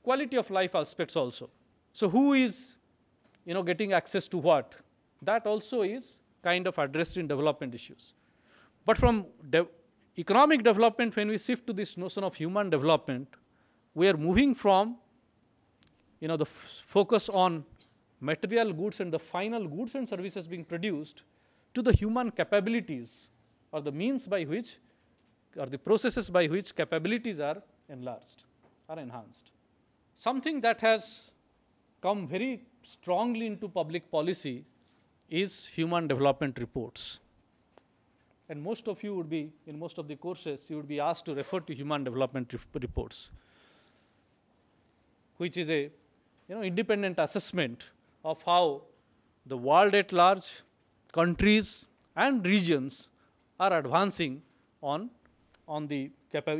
quality of life aspects also. So who is, getting access to what? That also is kind of addressed in development issues. But from economic development, when we shift to this notion of human development, we are moving from, the focus on material goods and the final goods and services being produced to the human capabilities, or the means by which, or the processes by which capabilities are enlarged, are enhanced. Something that has come very strongly into public policy is human development reports. And most of you would be, in most of the courses, you would be asked to refer to human development reports, which is a independent assessment of how the world at large, countries and regions are advancing on the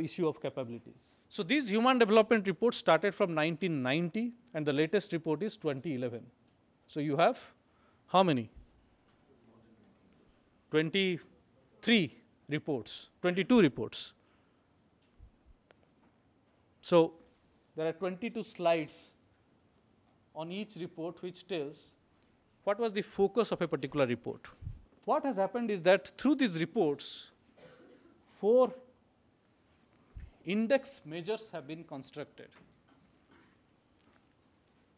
issue of capabilities. So these human development reports started from 1990, and the latest report is 2011. So you have how many? 23 reports, 22 reports. So there are 22 slides on each report which tells what was the focus of a particular report. What has happened is that through these reports, 4 index measures have been constructed: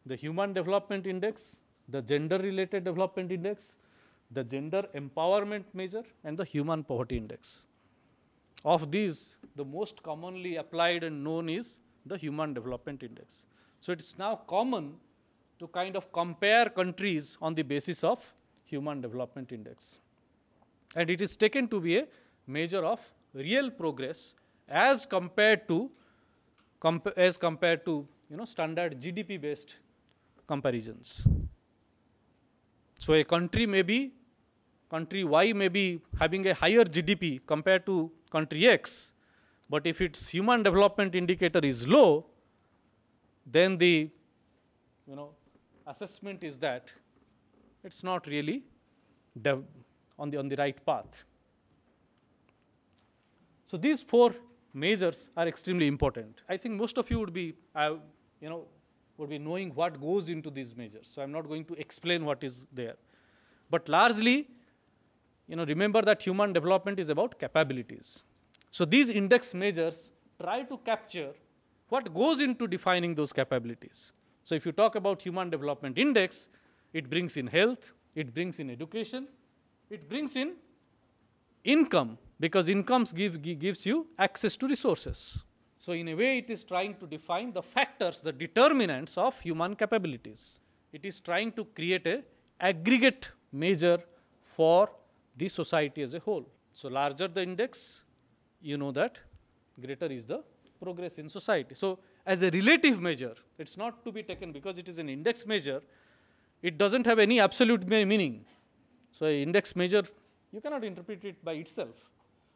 the Human Development Index, the Gender Related Development Index, the Gender Empowerment Measure, and the Human Poverty Index. Of these, the most commonly applied and known is the Human Development Index. So it is now common to kind of compare countries on the basis of Human Development Index. And it is taken to be a measure of real progress as compared to standard GDP based comparisons. So a country Y may be having a higher GDP compared to country X, but if its human development indicator is low, then the assessment is that it's not really on the right path. So these 4 measures are extremely important. I think most of you would be knowing what goes into these measures. So I'm not going to explain what is there. But largely, remember that human development is about capabilities. So these index measures try to capture what goes into defining those capabilities. So if you talk about Human Development Index, it brings in health, it brings in education, it brings in income, because incomes gives you access to resources. So in a way, it is trying to define the factors, the determinants of human capabilities. It is trying to create an aggregate measure for the society as a whole. So larger the index, that greater is the progress in society. So as a relative measure, it's not to be taken because it is an index measure. It doesn't have any absolute meaning. So an index measure, you cannot interpret it by itself.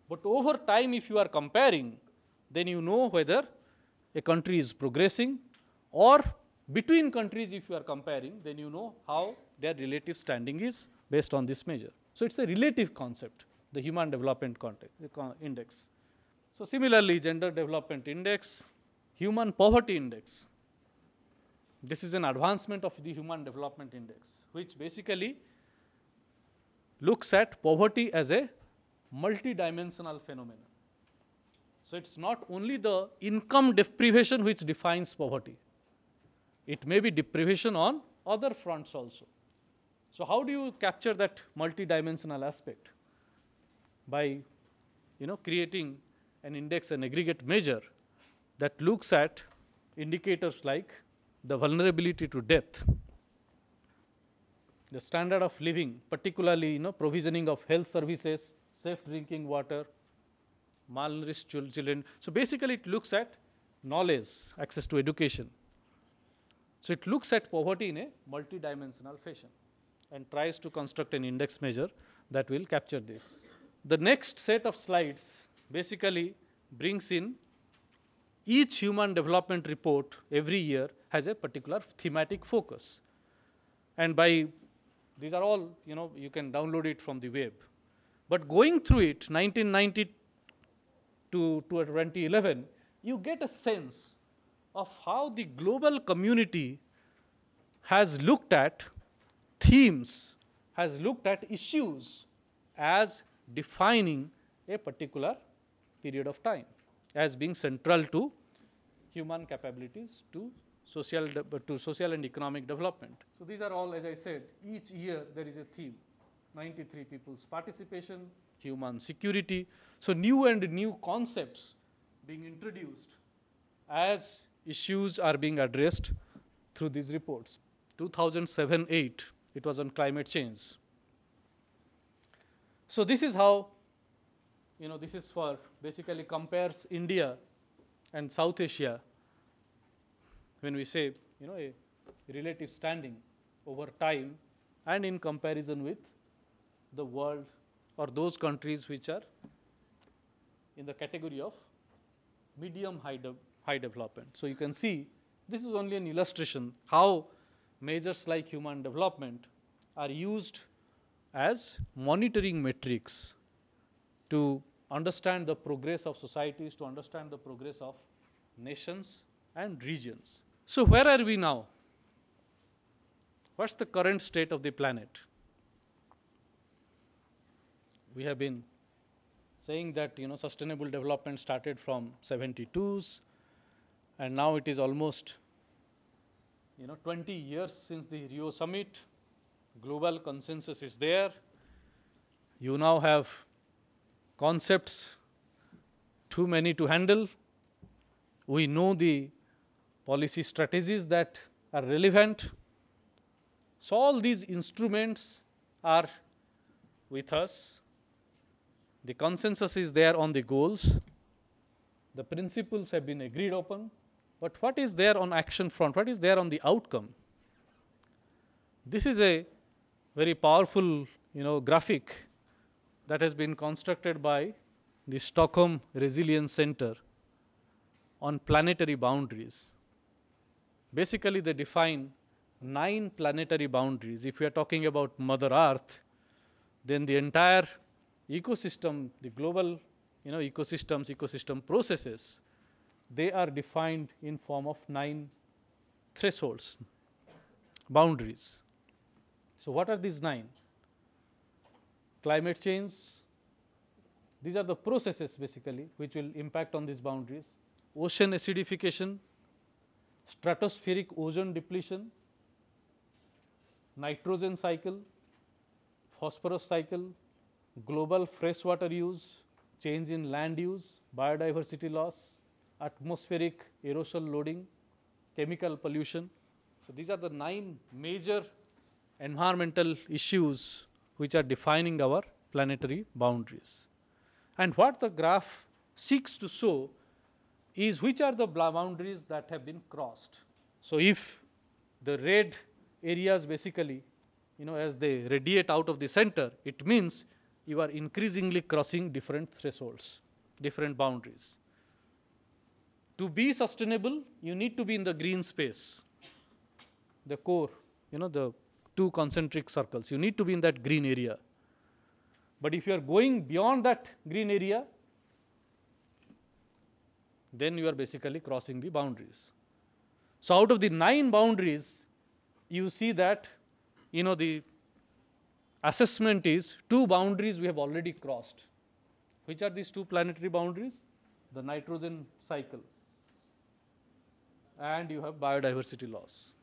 But over time, if you are comparing, then you know whether a country is progressing, or between countries if you are comparing, then you know how their relative standing is based on this measure. So it's a relative concept, the Human Development Index. So similarly, Gender Development Index, Human Poverty Index. This is an advancement of the Human Development Index, which basically looks at poverty as a multidimensional phenomenon. So it's not only the income deprivation which defines poverty. It may be deprivation on other fronts also. So how do you capture that multidimensional aspect? By creating an index, an aggregate measure that looks at indicators like the vulnerability to death, the standard of living, particularly provisioning of health services, safe drinking water, malnourished children. So basically it looks at knowledge, access to education. So it looks at poverty in a multidimensional fashion and tries to construct an index measure that will capture this. The next set of slides basically brings in each human development report every year has a particular thematic focus. And these are all, you can download it from the web. But going through it, 1990 to 2011, you get a sense of how the global community has looked at themes, has looked at issues as defining a particular period of time, as being central to human capabilities to social and economic development. So these are all, as I said, each year there is a theme. 93 people's participation, human security. So new and new concepts being introduced as issues are being addressed through these reports. 2007-8, it was on climate change. So this is how, this is for basically compares India and South Asia when we say, a relative standing over time and in comparison with the world or those countries which are in the category of medium high development. So you can see this is only an illustration how measures like human development are used as monitoring metrics to understand the progress of societies, to understand the progress of nations and regions. So where are we now? What's the current state of the planet? We have been saying that sustainable development started from 72s, and now it is almost 20 years since the Rio summit. Global consensus is there. You now have concepts too many to handle. We know the policy strategies that are relevant. So all these instruments are with us. The consensus is there on the goals. The principles have been agreed upon. But what is there on action front? What is there on the outcome? This is a very powerful, graphic that has been constructed by the Stockholm Resilience Center on planetary boundaries. Basically, they define 9 planetary boundaries. If we are talking about Mother Earth, then the entire ecosystem, the global, ecosystem processes, they are defined in form of 9 thresholds, boundaries. So what are these 9? Climate change. These are the processes basically which will impact on these boundaries. Ocean acidification, stratospheric ozone depletion, nitrogen cycle, phosphorus cycle, global freshwater use, change in land use, biodiversity loss, atmospheric aerosol loading, chemical pollution. So these are the 9 major environmental issues which are defining our planetary boundaries. And what the graph seeks to show is which are the boundaries that have been crossed. So if the red areas basically, as they radiate out of the center, it means you are increasingly crossing different thresholds, different boundaries. To be sustainable, you need to be in the green space, the core, the 2 concentric circles. You need to be in that green area. But if you are going beyond that green area, then you are basically crossing the boundaries. So out of the 9 boundaries, you see that, the assessment is 2 boundaries we have already crossed. Which are these 2 planetary boundaries? The nitrogen cycle, and you have biodiversity loss.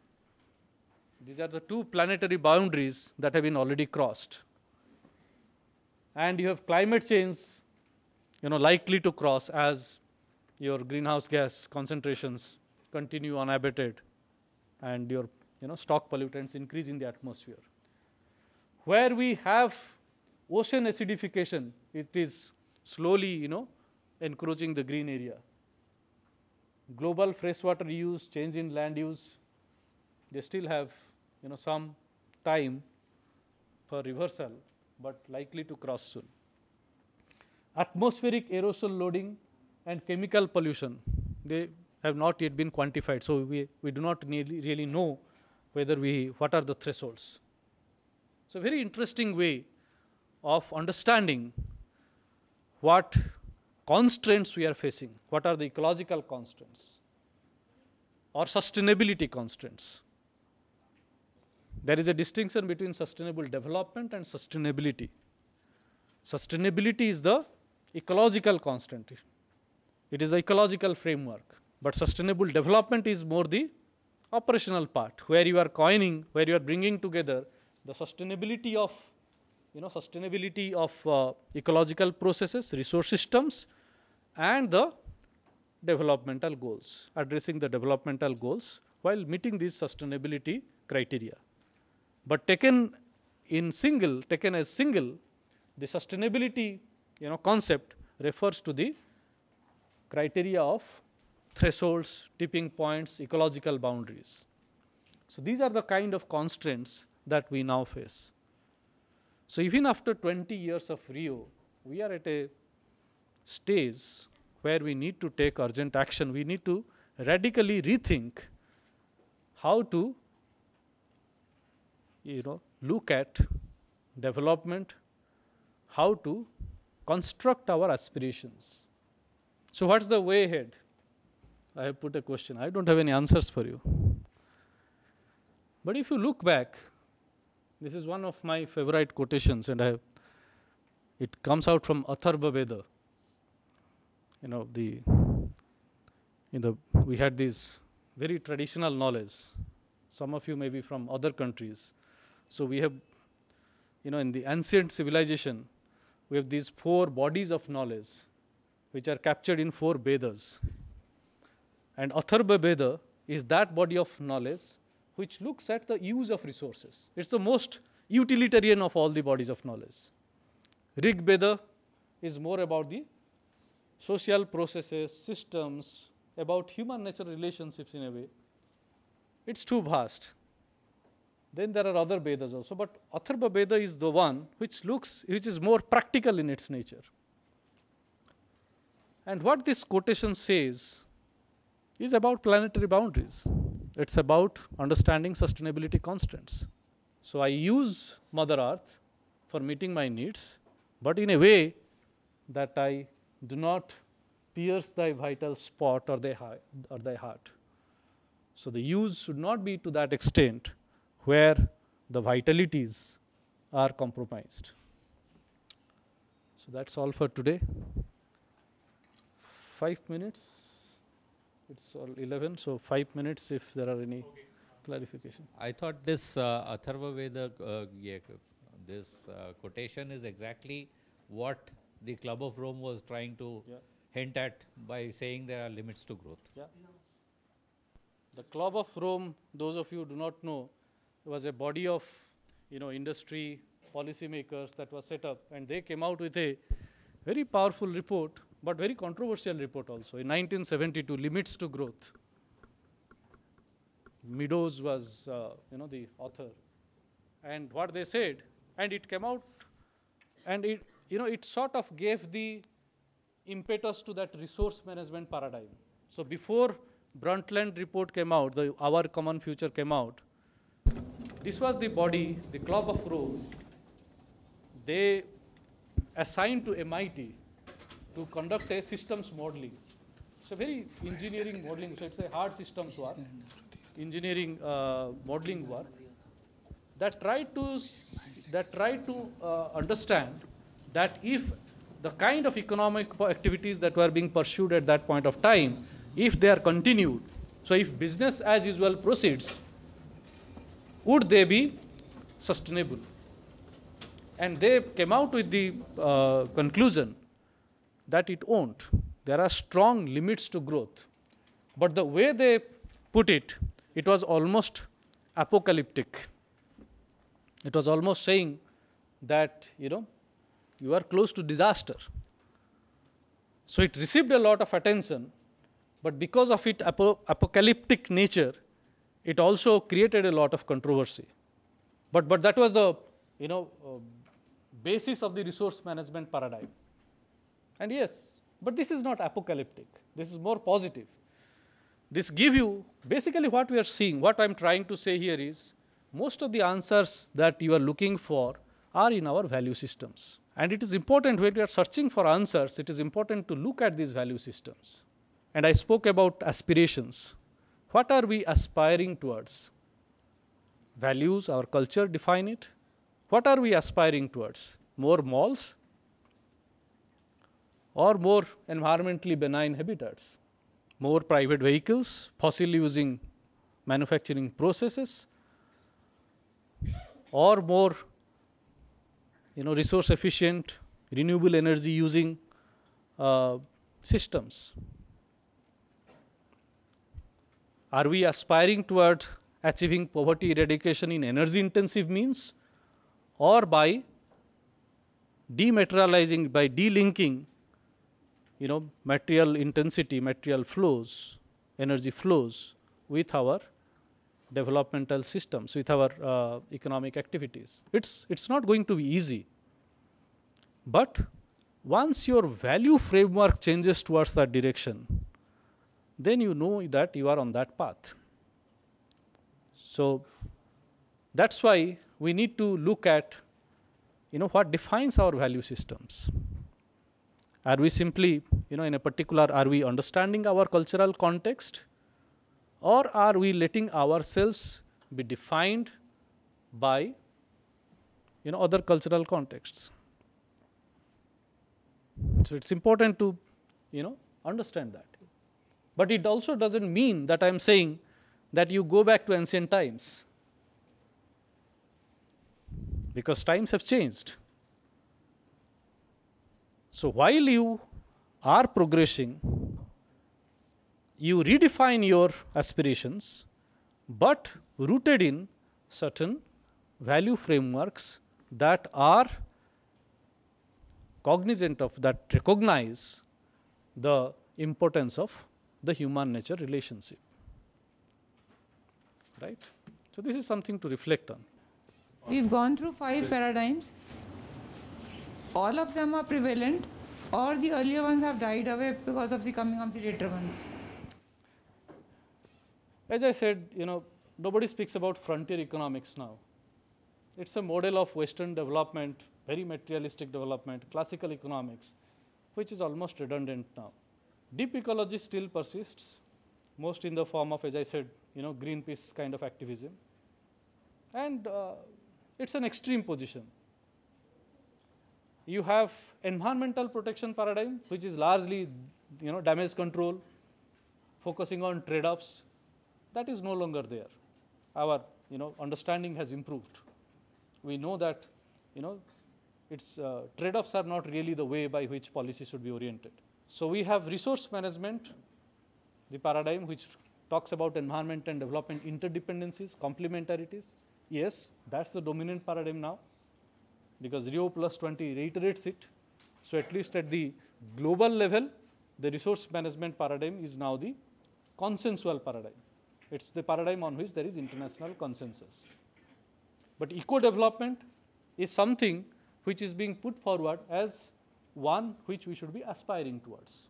These are the 2 planetary boundaries that have been already crossed. And you have climate change, likely to cross as your greenhouse gas concentrations continue unabated and your, stock pollutants increase in the atmosphere. Where we have ocean acidification, it is slowly, encroaching the green area. Global freshwater use, change in land use, they still have, some time for reversal, but likely to cross soon. Atmospheric aerosol loading and chemical pollution, they have not yet been quantified. So we do not really know whether what are the thresholds. So very interesting way of understanding what constraints we are facing, what are the ecological constraints. or sustainability constraints. There is a distinction between sustainable development and sustainability. Sustainability is the ecological constant. It is the ecological framework. But sustainable development is more the operational part, where you are coining, where you are bringing together the sustainability of ecological processes, resource systems, and the developmental goals, addressing the developmental goals while meeting these sustainability criteria. But taken as single, the sustainability concept refers to the criteria of thresholds, tipping points, ecological boundaries. So these are the kind of constraints that we now face. So even after 20 years of Rio, we are at a stage where we need to take urgent action. We need to radically rethink how to look at development, how to construct our aspirations. So what's the way ahead? I have put a question. I don't have any answers for you. But if you look back, this is one of my favorite quotations, and it comes out from Atharva Veda. We had this very traditional knowledge. Some of you may be from other countries. So we have, in the ancient civilization, we have these 4 bodies of knowledge which are captured in 4 Vedas. And Atharva Veda is that body of knowledge which looks at the use of resources. It's the most utilitarian of all the bodies of knowledge. Rig Veda is more about the social processes, systems, about human-nature relationships in a way. It's too vast. Then there are other Vedas also, but Atharva Veda is the one which is more practical in its nature. And what this quotation says is about planetary boundaries. It's about understanding sustainability constants. So I use Mother Earth for meeting my needs, but in a way that I do not pierce thy vital spot or thy heart. So the use should not be to that extent where the vitalities are compromised. So that's all for today. 5 minutes. It's all 11, so 5 minutes if there are any clarification. I thought this Atharva Veda, this quotation is exactly what the Club of Rome was trying to hint at by saying there are limits to growth. Yeah. The Club of Rome, those of you who do not know, was a body of industry, policymakers that was set up, and they came out with a very powerful report, but very controversial report also. In 1972, Limits to Growth. Meadows was the author, and what they said, and it came out, and it sort of gave the impetus to that resource management paradigm. So before Brundtland report came out, Our Common Future came out, this was the body, the Club of Rome. They assigned to MIT to conduct a systems modeling. It's a very engineering modeling, so it's a hard systems work, engineering modeling work that tried to understand that if the kind of economic activities that were being pursued at that point of time, if they are continued, so if business as usual proceeds, would they be sustainable? And they came out with the conclusion that it won't. There are strong limits to growth. But the way they put it, it was almost apocalyptic. It was almost saying that, you are close to disaster. So it received a lot of attention, but because of its apocalyptic nature, it also created a lot of controversy. But that was the, basis of the resource management paradigm. And yes, but this is not apocalyptic. This is more positive. This gives you, basically what we are seeing, what I'm trying to say here is, most of the answers that you are looking for are in our value systems. And it is important when we are searching for answers, it is important to look at these value systems. And I spoke about aspirations. what are we aspiring towards? Values, our culture define it. What are we aspiring towards? More malls or more environmentally benign habitats? More private vehicles, fossil using manufacturing processes, or more resource efficient, renewable energy using systems? Are we aspiring toward achieving poverty eradication in energy intensive means, or by dematerializing, by delinking material intensity, material flows, energy flows with our developmental systems, with our economic activities? It's not going to be easy. But once your value framework changes towards that direction, then you know that you are on that path. So that's why we need to look at what defines our value systems. Are we simply in a particular, are we understanding our cultural context, or are we letting ourselves be defined by other cultural contexts? So it's important to understand that. But it also doesn't mean that I am saying that you go back to ancient times, because times have changed. So while you are progressing, you redefine your aspirations, but rooted in certain value frameworks that are cognizant of, that recognize the importance of the human nature relationship. Right? So this is something to reflect on. We've gone through 5 paradigms. All of them are prevalent, or the earlier ones have died away because of the coming of the later ones. As I said, nobody speaks about frontier economics now. It's a model of Western development, very materialistic development, classical economics, which is almost redundant now. Deep ecology still persists, most in the form of, as I said, Greenpeace kind of activism. And it's an extreme position. You have environmental protection paradigm, which is largely damage control, focusing on trade-offs. That is no longer there. Our understanding has improved. We know that its trade-offs are not really the way by which policy should be oriented. So we have resource management, the paradigm which talks about environment and development interdependencies, complementarities. Yes, that's the dominant paradigm now, because Rio +20 reiterates it. So at least at the global level, the resource management paradigm is now the consensual paradigm. It's the paradigm on which there is international consensus. But eco-development is something which is being put forward as one which we should be aspiring towards,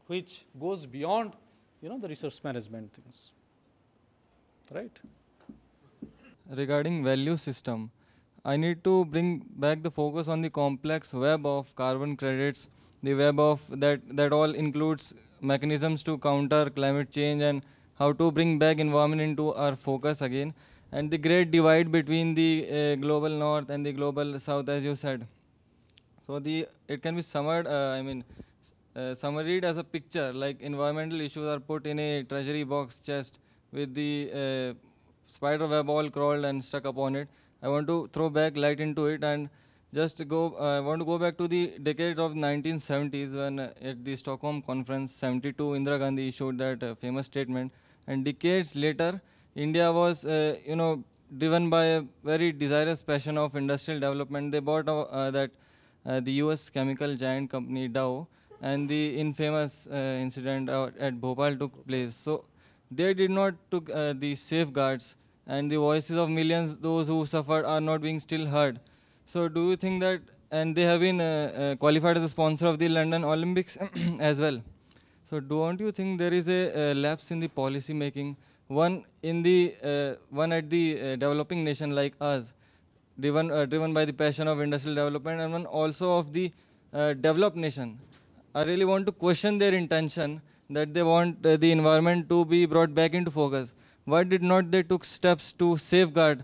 which goes beyond the resource management things. Right? Regarding value system, I need to bring back the focus on the complex web of carbon credits, the web of that all includes mechanisms to counter climate change and how to bring back environment into our focus again, and the great divide between the global north and the global south, as you said. So it can be summarized as a picture, like environmental issues are put in a treasury box chest with the spider web all crawled and stuck upon it. I want to throw back light into it and just go. I want to go back to the decades of 1970s when at the Stockholm Conference 72, Indira Gandhi issued that famous statement. And decades later, India was driven by a very desirous passion of industrial development. They bought the US chemical giant company Dow, and the infamous incident at Bhopal took place. So they did not took the safeguards, and the voices of millions, those who suffered, are not being still heard. So do you think that, and they have been qualified as a sponsor of the London Olympics as well. So don't you think there is a lapse in the policy making, one at the developing nation like us, driven by the passion of industrial development, and one also of the developed nation? I really want to question their intention that they want the environment to be brought back into focus. Why did not they took steps to safeguard?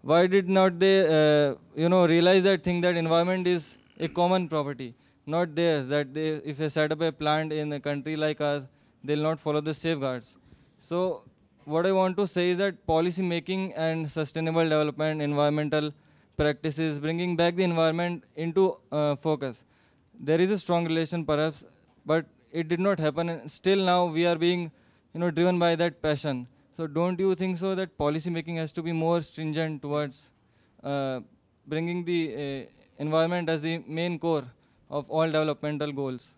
Why did not they, realize that thing that environment is a common property, not theirs, that they, if they set up a plant in a country like us, they'll not follow the safeguards. So what I want to say is that policy making and sustainable development, environmental practices, bringing back the environment into focus. There is a strong relation perhaps, but it did not happen. And still now we are being, driven by that passion. So don't you think so that policy making has to be more stringent towards bringing the environment as the main core of all developmental goals?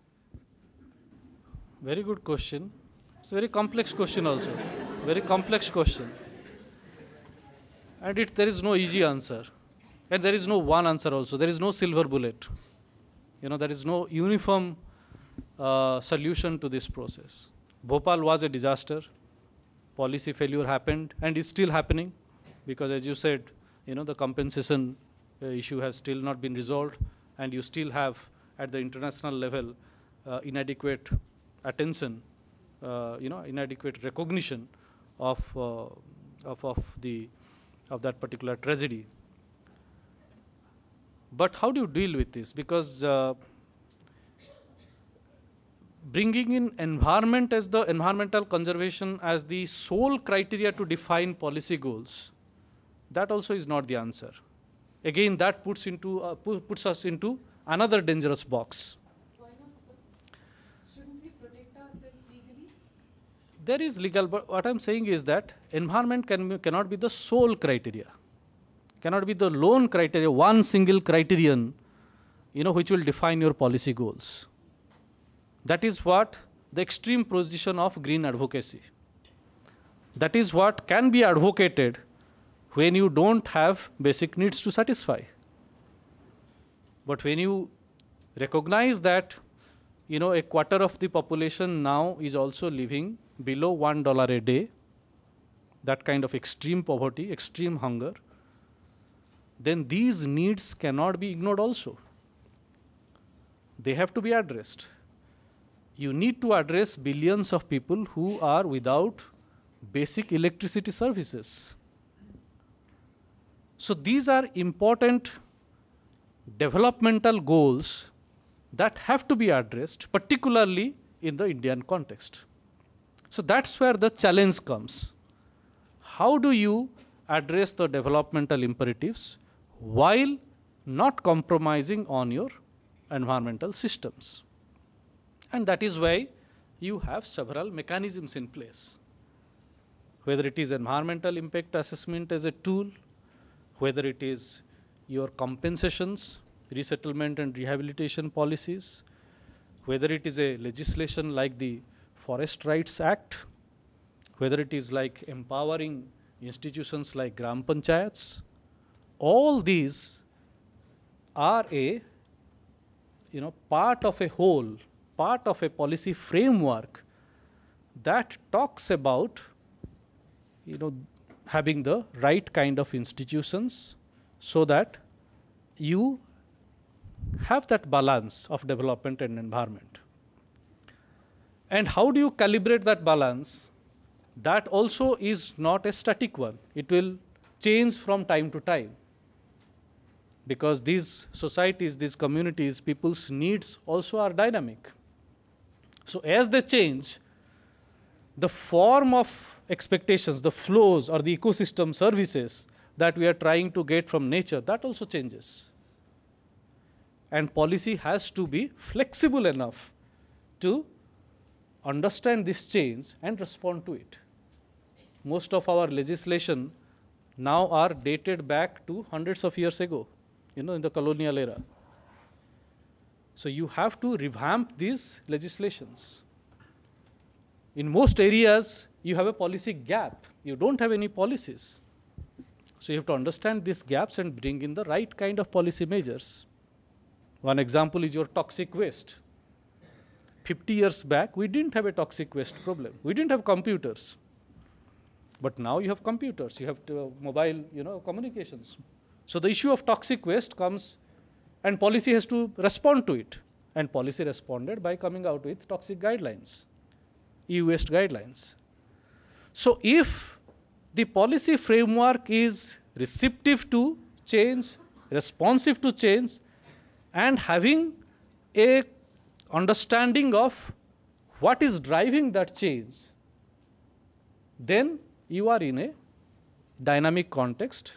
Very good question. It's a very complex question also. Very complex question. And there is no easy answer. And there is no one answer also. There is no silver bullet. There is no uniform solution to this process. Bhopal was a disaster. Policy failure happened and is still happening because, as you said, the compensation issue has still not been resolved, and you still have at the international level inadequate attention, inadequate recognition of that particular tragedy. But how do you deal with this? Because bringing in environmental conservation as the sole criteria to define policy goals, that also is not the answer. Again, that puts us into another dangerous box. Why not, sir? Shouldn't we protect ourselves legally? There is legal, but what I'm saying is that environment cannot be the sole criteria, cannot be the lone criteria, one single criterion, which will define your policy goals. That is what the extreme position of green advocacy. That is what can be advocated when you don't have basic needs to satisfy. But when you recognize that, a quarter of the population now is also living below $1 a day, that kind of extreme poverty, extreme hunger, then these needs cannot be ignored also. They have to be addressed. You need to address billions of people who are without basic electricity services. So these are important developmental goals that have to be addressed, particularly in the Indian context. So that's where the challenge comes. How do you address the developmental imperatives while not compromising on your environmental systems? And that is why you have several mechanisms in place. Whether it is environmental impact assessment as a tool, whether it is your compensations, resettlement and rehabilitation policies, whether it is a legislation like the Forest Rights Act, whether it is like empowering institutions like Gram Panchayats, all these are a part of a whole, part of a policy framework that talks about having the right kind of institutions so that you have that balance of development and environment. And how do you calibrate that balance? That also is not a static one. It will change from time to time, because these societies, these communities, people's needs also are dynamic. So as they change, the form of expectations, the flows or the ecosystem services that we are trying to get from nature, that also changes. And policy has to be flexible enough to understand this change and respond to it. Most of our legislation now are dated back to hundreds of years ago, in the colonial era. So you have to revamp these legislations. In most areas, you have a policy gap. You don't have any policies. So you have to understand these gaps and bring in the right kind of policy measures. One example is your toxic waste. 50 years back, we didn't have a toxic waste problem. We didn't have computers. But now you have computers, you have mobile communications. So the issue of toxic waste comes, and policy has to respond to it. And policy responded by coming out with toxic guidelines. e-waste guidelines. So if the policy framework is receptive to change, responsive to change, and having a understanding of what is driving that change, then you are in a dynamic context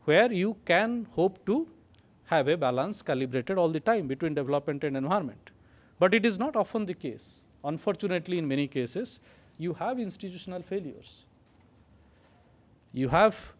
where you can hope to have a balance calibrated all the time between development and environment. But it is not often the case. Unfortunately, in many cases, you have institutional failures. You have